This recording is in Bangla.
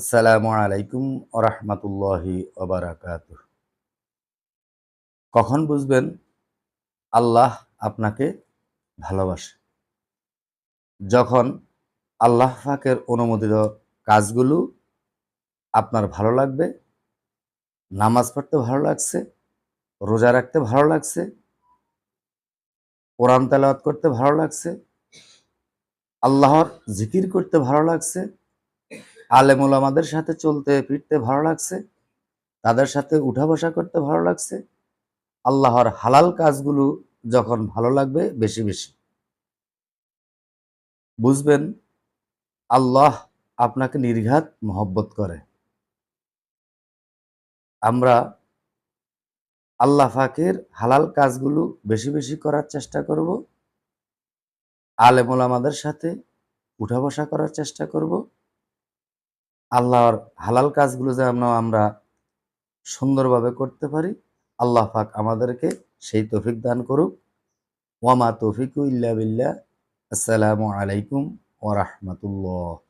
আসসালামু আলাইকুম ওয়া রাহমাতুল্লাহি ওয়া বারাকাতুহু। কখন বুঝবেন আল্লাহ আপনাকে ভালোবাসে? যখন আল্লাহ পাকের অনুমোদিত কাজগুলো আপনার ভালো লাগবে, নামাজ পড়তে ভালো লাগছে, রোজা রাখতে ভালো লাগছে, কোরআন তেলাওয়াত করতে ভালো লাগছে, আল্লাহর জিকির করতে ভালো লাগছে, আলেম ওলামাদের সাথে চলতে ফিরতে ভালো লাগছে, তাদের সাথে উঠা বসা করতে ভালো লাগছে। আল্লাহর হালাল কাজগুলো যখন ভালো লাগবে বেশি বেশি, বুঝবেন আল্লাহ আপনাকে নির্ঘাত মহব্বত করে। আমরা আল্লাহ পাকের হালাল কাজগুলো বেশি বেশি করার চেষ্টা করব, আলেম ওলামাদের সাথে উঠা বসা করার চেষ্টা করব। আল্লাহর হালাল কাজগুলো যেন আমরা সুন্দরভাবে করতে পারি, আল্লাহ পাক আমাদেরকে সেই তৌফিক দান করুক। ওয়ামা তৌফিকু ইল্লা বিল্লাহ। আসসালামু আলাইকুম ওয়া রাহমাতুল্লাহ।